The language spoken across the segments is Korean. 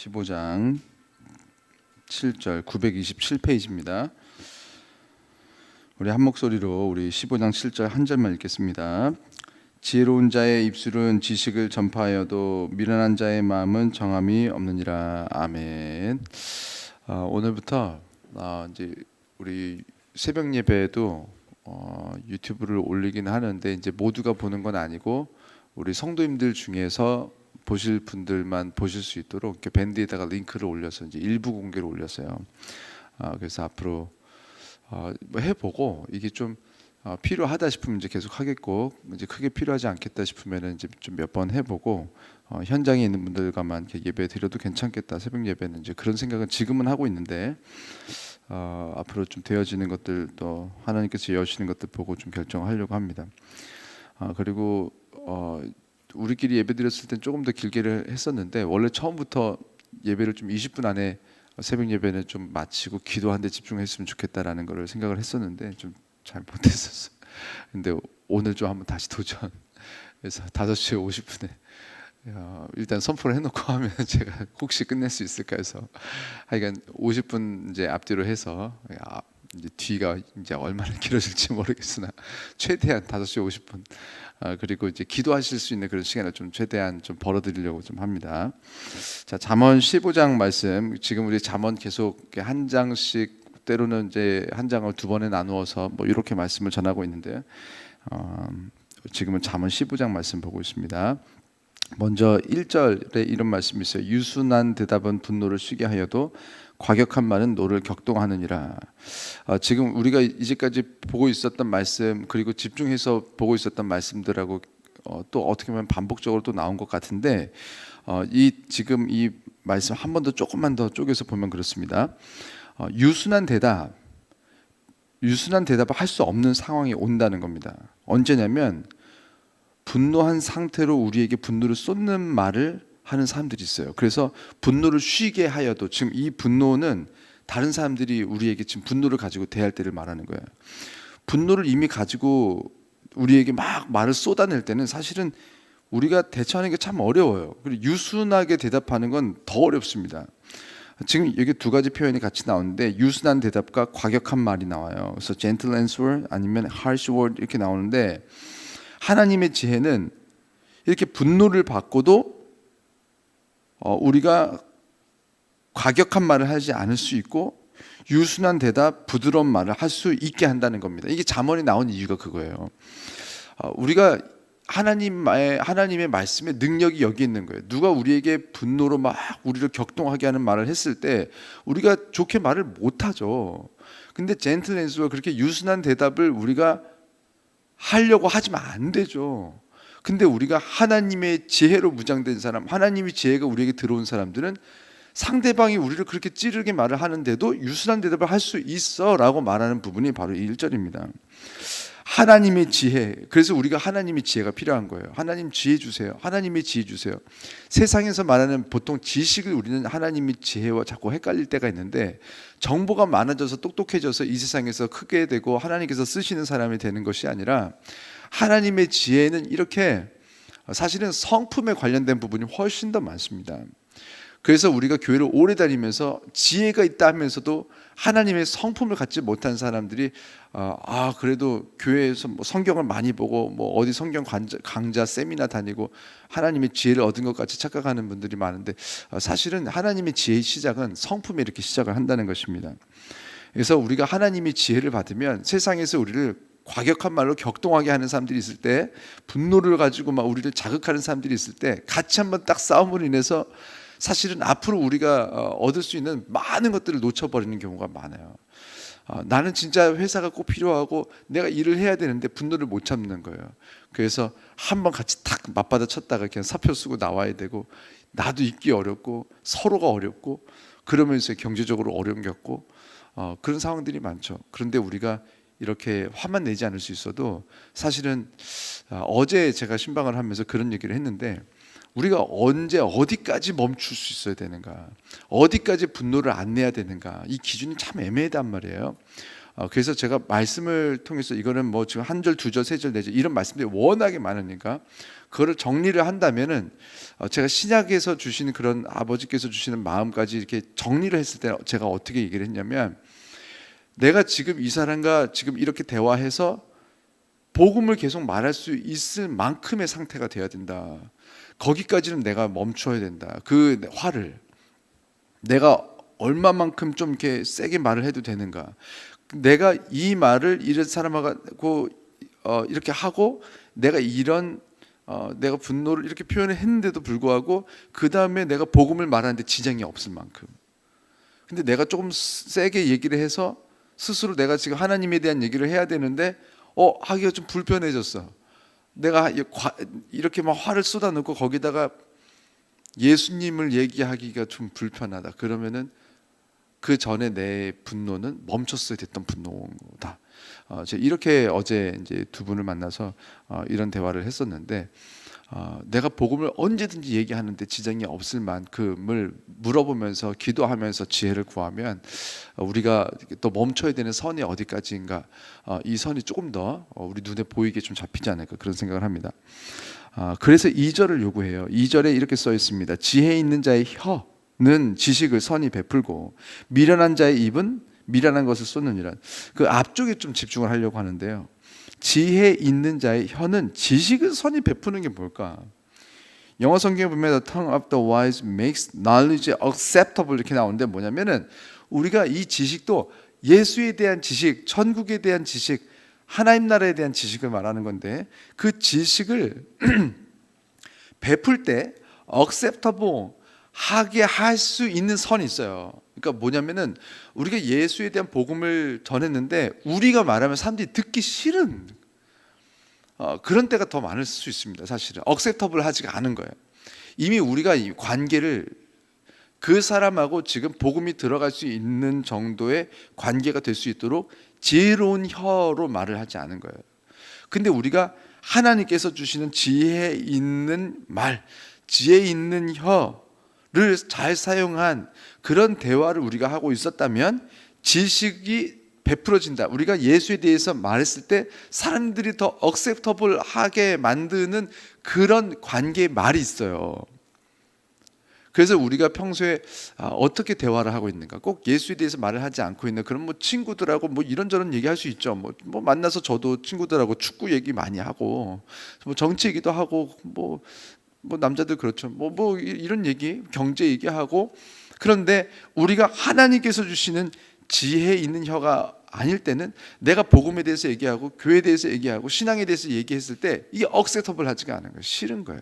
15장 7절 927페이지입니다. 우리 한 목소리로 우리 15장 7절 한 절만 읽겠습니다. 지혜로운 자의 입술은 지식을 전파하여도 미련한 자의 마음은 정함이 없느니라. 아멘. 오늘부터 이제 우리 새벽 예배에도 유튜브를 올리긴 하는데 이제 모두가 보는 건 아니고 우리 성도님들 중에서 보실 분들만 보실 수 있도록 이렇게 밴드에다가 링크를 올려서 이제 일부 공개로 올렸어요. 그래서 앞으로 뭐 해보고 이게 좀 필요하다 싶으면 이제 계속 하겠고, 이제 크게 필요하지 않겠다 싶으면은 이제 좀 몇 번 해보고 현장에 있는 분들과만 이렇게 예배 드려도 괜찮겠다. 새벽 예배는 이제 그런 생각은 지금은 하고 있는데 앞으로 좀 되어지는 것들 또 하나님께서 여시는 것들 보고 좀 결정하려고 합니다. 그리고 우리끼리 예배 드렸을 땐 조금 더 길게 했었는데 원래 처음부터 예배를 좀 20분 안에 새벽 예배는 좀 마치고 기도하는 데 집중했으면 좋겠다라는 거를 생각을 했었는데 좀 잘 못했었어. 근데 오늘 좀 한번 다시 도전. 그래서 5시 50분에 일단 선포를 해놓고 하면 제가 혹시 끝낼 수 있을까 해서 하여간 50분 이제 앞뒤로 해서 이제 뒤가 이제 얼마나 길어질지 모르겠으나 최대한 5시 50분 그리고 이제 기도하실 수 있는 그런 시간을 좀 최대한 좀 벌어드리려고 좀 합니다. 자, 잠언 15장 말씀. 지금 우리 잠언 계속 한 장씩 때로는 이제 한 장을 두 번에 나누어서 뭐 이렇게 말씀을 전하고 있는데 지금은 잠언 15장 말씀 보고 있습니다. 먼저 1절에 이런 말씀이 있어요. 유순한 대답은 분노를 쉬게 하여도 과격한 말은 노를 격동하느니라. 지금 우리가 이제까지 보고 있었던 말씀 그리고 집중해서 보고 있었던 말씀들하고 또 어떻게 보면 반복적으로 또 나온 것 같은데 지금 이 말씀 한 번 더 조금만 더 쪼개서 보면 그렇습니다. 유순한 대답을 할 수 없는 상황이 온다는 겁니다. 언제냐면 분노한 상태로 우리에게 분노를 쏟는 말을 하는 사람들이 있어요. 그래서 분노를 쉬게 하여도 지금 이 분노는 다른 사람들이 우리에게 지금 분노를 가지고 대할 때를 말하는 거예요. 분노를 이미 가지고 우리에게 막 말을 쏟아낼 때는 사실은 우리가 대처하는 게 참 어려워요. 그리고 유순하게 대답하는 건 더 어렵습니다. 지금 여기 두 가지 표현이 같이 나오는데 유순한 대답과 과격한 말이 나와요. 그래서 gentle answer 아니면 harsh word 이렇게 나오는데 하나님의 지혜는 이렇게 분노를 받고도 우리가 과격한 말을 하지 않을 수 있고 유순한 대답, 부드러운 말을 할 수 있게 한다는 겁니다. 이게 잠언이 나온 이유가 그거예요. 우리가 하나님의 말씀에 능력이 여기 있는 거예요. 누가 우리에게 분노로 막 우리를 격동하게 하는 말을 했을 때 우리가 좋게 말을 못하죠. 근데 젠틀 앤서가 그렇게 유순한 대답을 우리가 하려고 하지만 안 되죠. 근데 우리가 하나님의 지혜로 무장된 사람, 하나님의 지혜가 우리에게 들어온 사람들은 상대방이 우리를 그렇게 찌르게 말을 하는데도 유순한 대답을 할 수 있어 라고 말하는 부분이 바로 이 1절입니다. 하나님의 지혜. 그래서 우리가 하나님의 지혜가 필요한 거예요. 하나님 지혜 주세요. 하나님의 지혜 주세요. 세상에서 말하는 보통 지식을 우리는 하나님의 지혜와 자꾸 헷갈릴 때가 있는데 정보가 많아져서 똑똑해져서 이 세상에서 크게 되고 하나님께서 쓰시는 사람이 되는 것이 아니라 하나님의 지혜는 이렇게 사실은 성품에 관련된 부분이 훨씬 더 많습니다. 그래서 우리가 교회를 오래 다니면서 지혜가 있다 하면서도 하나님의 성품을 갖지 못한 사람들이 그래도 교회에서 뭐 성경을 많이 보고 뭐 어디 성경 강좌 세미나 다니고 하나님의 지혜를 얻은 것 같이 착각하는 분들이 많은데 사실은 하나님의 지혜의 시작은 성품에 이렇게 시작을 한다는 것입니다. 그래서 우리가 하나님의 지혜를 받으면 세상에서 우리를 과격한 말로 격동하게 하는 사람들이 있을 때 분노를 가지고 막 우리를 자극하는 사람들이 있을 때 같이 한번 딱 싸움으로 인해서 사실은 앞으로 우리가 얻을 수 있는 많은 것들을 놓쳐버리는 경우가 많아요. 나는 진짜 회사가 꼭 필요하고 내가 일을 해야 되는데 분노를 못 참는 거예요. 그래서 한번 같이 탁 맞받아 쳤다가 그냥 사표 쓰고 나와야 되고 나도 있기 어렵고 서로가 어렵고 그러면서 경제적으로 어려움 겪고 그런 상황들이 많죠. 그런데 우리가 이렇게 화만 내지 않을 수 있어도 사실은 어제 제가 신방을 하면서 그런 얘기를 했는데 우리가 언제 어디까지 멈출 수 있어야 되는가, 어디까지 분노를 안 내야 되는가, 이 기준이 참 애매하단 말이에요. 그래서 제가 말씀을 통해서 이거는 뭐 지금 한 절, 두 절, 세 절, 네 절 이런 말씀들이 워낙에 많으니까 그거를 정리를 한다면은 제가 신약에서 주시는 그런 아버지께서 주시는 마음까지 이렇게 정리를 했을 때 제가 어떻게 얘기를 했냐면, 내가 지금 이 사람과 지금 이렇게 대화해서 복음을 계속 말할 수 있을 만큼의 상태가 돼야 된다. 거기까지는 내가 멈춰야 된다. 그 화를 내가 얼마만큼 좀 이렇게 세게 말을 해도 되는가. 내가 이 말을 이런 사람하고 이렇게 하고 내가 이런 내가 분노를 이렇게 표현을 했는데도 불구하고 그 다음에 내가 복음을 말하는데 지장이 없을 만큼. 근데 내가 조금 세게 얘기를 해서 스스로 내가 지금 하나님에 대한 얘기를 해야 되는데 하기가 좀 불편해졌어. 내가 이렇게 막 화를 쏟아놓고 거기다가 예수님을 얘기하기가 좀 불편하다. 그러면은 그 전에 내 분노는 멈췄어야 됐던 분노다. 제가 이렇게 어제 이제 두 분을 만나서 이런 대화를 했었는데, 내가 복음을 언제든지 얘기하는데 지장이 없을 만큼을 물어보면서 기도하면서 지혜를 구하면 우리가 또 멈춰야 되는 선이 어디까지인가, 이 선이 조금 더 우리 눈에 보이게 좀 잡히지 않을까 그런 생각을 합니다. 그래서 2절을 요구해요. 2절에 이렇게 써 있습니다. 지혜 있는 자의 혀는 지식을 선히 베풀고 미련한 자의 입은 미련한 것을 쏟느니라. 그 앞쪽에 좀 집중을 하려고 하는데요. 지혜 있는 자의 혀는 지식을 선히 베푸는 게 뭘까? 영어 성경에 보면 The tongue of the wise makes knowledge acceptable 이렇게 나오는데 뭐냐면은 우리가 이 지식도 예수에 대한 지식, 천국에 대한 지식, 하나님 나라에 대한 지식을 말하는 건데, 그 지식을 베풀 때 acceptable 하게 할 수 있는 선이 있어요. 그러니까 뭐냐면은 우리가 예수에 대한 복음을 전했는데 우리가 말하면 사람들이 듣기 싫은 그런 때가 더 많을 수 있습니다. 사실은 acceptable 하지가 않은 거예요. 이미 우리가 이 관계를 그 사람하고 지금 복음이 들어갈 수 있는 정도의 관계가 될 수 있도록 지혜로운 혀로 말을 하지 않은 거예요. 근데 우리가 하나님께서 주시는 지혜 있는 말, 지혜 있는 혀를 잘 사용한 그런 대화를 우리가 하고 있었다면 지식이 베풀어진다. 우리가 예수에 대해서 말했을 때 사람들이 더 acceptable 하게 만드는 그런 관계의 말이 있어요. 그래서 우리가 평소에 어떻게 대화를 하고 있는가, 꼭 예수에 대해서 말을 하지 않고 있는 그런 뭐 친구들하고 뭐 이런저런 얘기할 수 있죠. 뭐 만나서 저도 친구들하고 축구 얘기 많이 하고 뭐 정치 얘기도 하고 뭐 남자들 그렇죠. 뭐 이런 얘기, 경제 얘기하고. 그런데 우리가 하나님께서 주시는 지혜 있는 혀가 아닐 때는 내가 복음에 대해서 얘기하고 교회에 대해서 얘기하고 신앙에 대해서 얘기했을 때 이게 acceptable 하지가 않은 거예요. 싫은 거예요.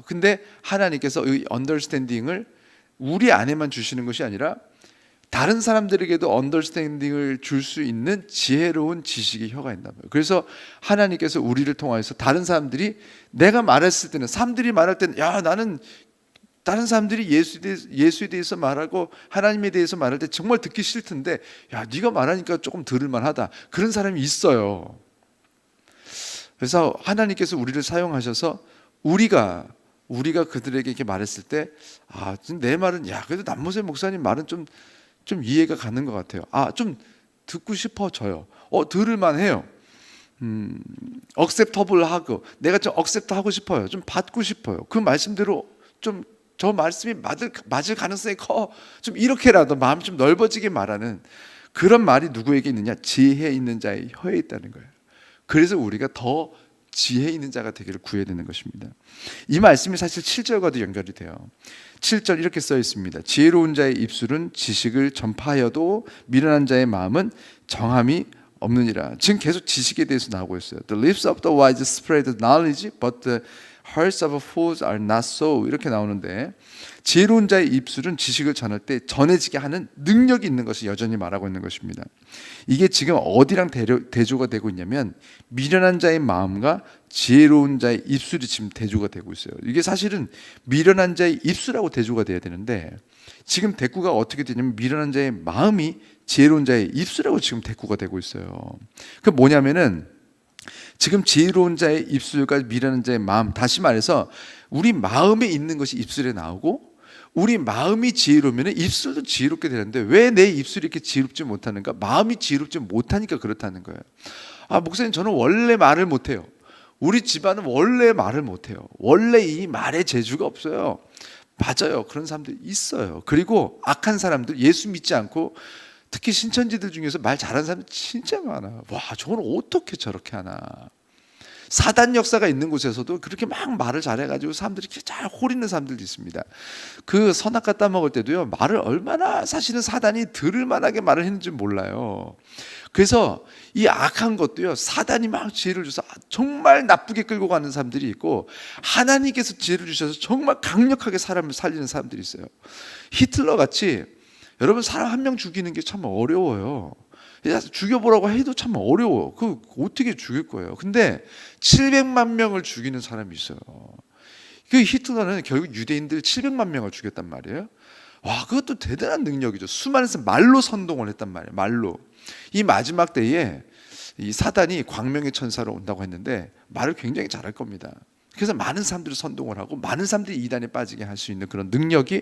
근데 하나님께서 이 언더스탠딩을 우리 안에만 주시는 것이 아니라 다른 사람들에게도 언더스탠딩을 줄 수 있는 지혜로운 지식의 혀가 있나 봐요. 그래서 하나님께서 우리를 통해서 다른 사람들이 내가 말했을 때는, 사람들이 말할 때는 야 나는 다른 사람들이 예수에 대해서 말하고 하나님에 대해서 말할 때 정말 듣기 싫던데 야 네가 말하니까 조금 들을만 하다, 그런 사람이 있어요. 그래서 하나님께서 우리를 사용하셔서 우리가 그들에게 이렇게 말했을 때 내 말은 야 그래도 남모세 목사님 말은 좀 이해가 가는 것 같아요. 좀 듣고 싶어져요. 들을만 해요. acceptable 하고 내가 좀 accept 하고 싶어요. 좀 받고 싶어요. 그 말씀대로 좀 저 말씀이 맞을 가능성이 커. 좀 이렇게라도 마음이 좀 넓어지게 말하는 그런 말이 누구에게 있느냐? 지혜 있는 자의 혀에 있다는 거예요. 그래서 우리가 더 지혜 있는 자가 되기를 구해야 되는 것입니다. 이 말씀이 사실 7절과도 연결이 돼요. 7절 이렇게 써 있습니다. 지혜로운 자의 입술은 지식을 전파하여도 미련한 자의 마음은 정함이 없느니라. 지금 계속 지식에 대해서 나오고 있어요. The lips of the wise spread knowledge, but the hearts of fools are not so. 이렇게 나오는데 지혜로운 자의 입술은 지식을 전할 때 전해지게 하는 능력이 있는 것을 여전히 말하고 있는 것입니다. 이게 지금 어디랑 대조가 되고 있냐면 미련한 자의 마음과 지혜로운 자의 입술이 지금 대조가 되고 있어요. 이게 사실은 미련한 자의 입술하고 대조가 돼야 되는데 지금 대꾸가 어떻게 되냐면 미련한 자의 마음이 지혜로운 자의 입술하고 지금 대꾸가 되고 있어요. 그 뭐냐면은 지금 지혜로운 자의 입술과 미련한 자의 마음, 다시 말해서 우리 마음에 있는 것이 입술에 나오고 우리 마음이 지혜로우면 입술도 지혜롭게 되는데 왜 내 입술이 이렇게 지혜롭지 못하는가? 마음이 지혜롭지 못하니까 그렇다는 거예요. 목사님, 저는 원래 말을 못해요. 우리 집안은 원래 말을 못해요. 원래 이 말의 재주가 없어요. 맞아요. 그런 사람들 있어요. 그리고 악한 사람들, 예수 믿지 않고 특히 신천지들 중에서 말 잘하는 사람들 진짜 많아. 와, 저건 어떻게 저렇게 하나. 사단 역사가 있는 곳에서도 그렇게 막 말을 잘해가지고 사람들이 이렇게 잘 홀리는 사람들도 있습니다. 그 선악과 따먹을 때도요, 말을 얼마나 사실은 사단이 들을 만하게 말을 했는지 몰라요. 그래서 이 악한 것도요, 사단이 막 지혜를 줘서 정말 나쁘게 끌고 가는 사람들이 있고, 하나님께서 지혜를 주셔서 정말 강력하게 사람을 살리는 사람들이 있어요. 히틀러 같이 여러분, 사람 한 명 죽이는 게 참 어려워요. 죽여보라고 해도 참 어려워. 그 어떻게 죽일 거예요? 근데 700만 명을 죽이는 사람이 있어요. 그 히틀러는 결국 유대인들 700만 명을 죽였단 말이에요. 와, 그것도 대단한 능력이죠. 수많은 말로 선동을 했단 말이에요. 말로. 이 마지막 때에 이 사단이 광명의 천사로 온다고 했는데 말을 굉장히 잘할 겁니다. 그래서 많은 사람들을 선동을 하고 많은 사람들이 이단에 빠지게 할 수 있는 그런 능력이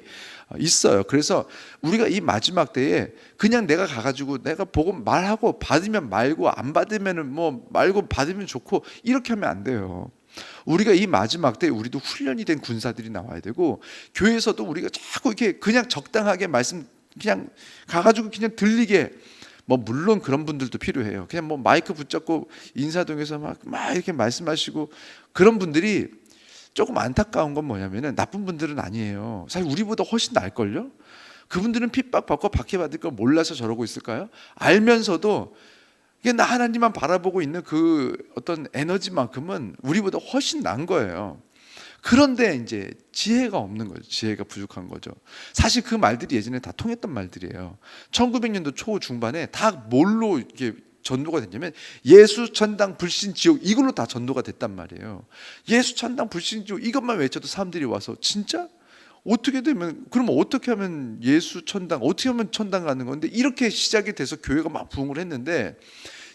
있어요. 그래서 우리가 이 마지막 때에 그냥 내가 가가지고 내가 보고 말하고 받으면 말고 안 받으면은 뭐 말고 받으면 좋고 이렇게 하면 안 돼요. 우리가 이 마지막 때 우리도 훈련이 된 군사들이 나와야 되고, 교회에서도 우리가 자꾸 이렇게 그냥 적당하게 말씀 그냥 가가지고 그냥 들리게, 뭐 물론 그런 분들도 필요해요. 그냥 뭐 마이크 붙잡고 인사동에서 막 이렇게 말씀하시고 그런 분들이 조금 안타까운 건 뭐냐면은 나쁜 분들은 아니에요. 사실 우리보다 훨씬 나을걸요? 그분들은 핍박받고 박해받을 걸 몰라서 저러고 있을까요? 알면서도 나 하나님만 바라보고 있는 그 어떤 에너지만큼은 우리보다 훨씬 나은 거예요. 그런데 이제 지혜가 없는 거죠. 지혜가 부족한 거죠. 사실 그 말들이 예전에 다 통했던 말들이에요. 1900년도 초 중반에 다 뭘로 이렇게 전도가 됐냐면 예수 천당 불신 지옥, 이걸로 다 전도가 됐단 말이에요. 예수 천당 불신 지옥 이것만 외쳐도 사람들이 와서 진짜 어떻게 되면, 그럼 어떻게 하면 예수 천당, 어떻게 하면 천당 가는 건데, 이렇게 시작이 돼서 교회가 막 부흥을 했는데,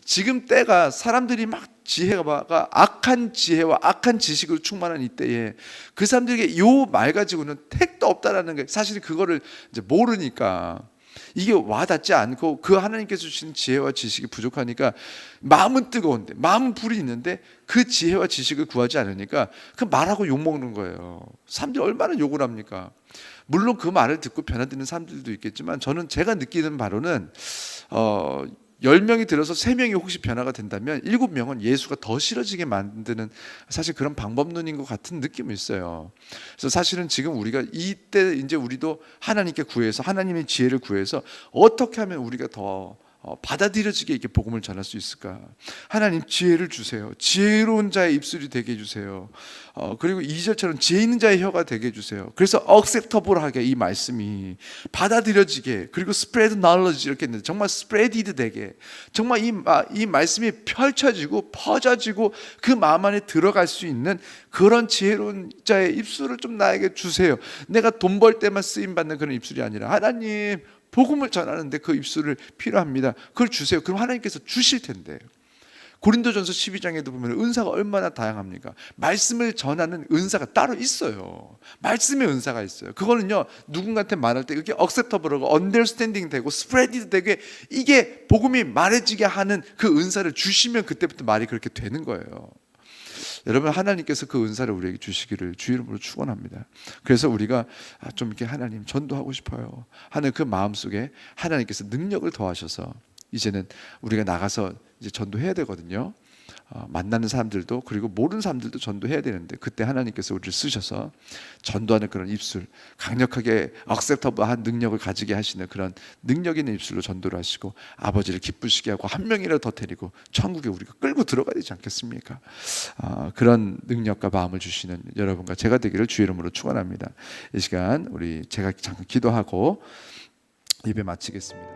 지금 때가 사람들이 막 지혜가 악한 지혜와 악한 지식으로 충만한 이때에 그 사람들에게 요 말 가지고는 택도 없다라는 게, 사실 그거를 이제 모르니까 이게 와닿지 않고 그 하나님께서 주신 지혜와 지식이 부족하니까 마음은 뜨거운데, 마음은 불이 있는데 그 지혜와 지식을 구하지 않으니까 그 말하고 욕먹는 거예요. 사람들이 얼마나 욕을 합니까? 물론 그 말을 듣고 변화되는 사람들도 있겠지만, 저는 제가 느끼는 바로는 10명이 들어서 3명이 혹시 변화가 된다면 7명은 예수가 더 싫어지게 만드는, 사실 그런 방법론인 것 같은 느낌이 있어요. 그래서 사실은 지금 우리가 이때 이제 우리도 하나님께 구해서, 하나님의 지혜를 구해서 어떻게 하면 우리가 더 받아들여지게 이렇게 복음을 전할 수 있을까? 하나님 지혜를 주세요. 지혜로운 자의 입술이 되게 해주세요. 그리고 2절처럼 지혜 있는 자의 혀가 되게 해주세요. 그래서 acceptable하게 이 말씀이 받아들여지게, 그리고 spread knowledge 이렇게 했는데 정말 spreaded 되게, 정말 이 말씀이 펼쳐지고 퍼져지고 그 마음 안에 들어갈 수 있는 그런 지혜로운 자의 입술을 좀 나에게 주세요. 내가 돈 벌 때만 쓰임 받는 그런 입술이 아니라, 하나님 복음을 전하는데 그 입술을 필요합니다. 그걸 주세요. 그럼 하나님께서 주실 텐데. 고린도전서 12장에도 보면 은사가 얼마나 다양합니까? 말씀을 전하는 은사가 따로 있어요. 말씀의 은사가 있어요. 그거는요, 누군가한테 말할 때 이게 acceptable하고 understanding 되고 spread 되게, 이게 복음이 말해지게 하는 그 은사를 주시면 그때부터 말이 그렇게 되는 거예요. 여러분, 하나님께서 그 은사를 우리에게 주시기를 주 이름으로 축원합니다. 그래서 우리가 좀 이렇게 하나님 전도하고 싶어요 하는 그 마음속에 하나님께서 능력을 더하셔서 이제는 우리가 나가서 이제 전도해야 되거든요. 만나는 사람들도, 그리고 모르는 사람들도 전도해야 되는데, 그때 하나님께서 우리를 쓰셔서 전도하는 그런 입술, 강력하게 acceptable한 능력을 가지게 하시는 그런 능력 있는 입술로 전도를 하시고 아버지를 기쁘시게 하고 한 명이라도 더 데리고 천국에 우리가 끌고 들어가야 되지 않겠습니까? 그런 능력과 마음을 주시는 여러분과 제가 되기를 주의 이름으로 축원합니다. 이 시간 우리 제가 잠깐 기도하고 예배 마치겠습니다.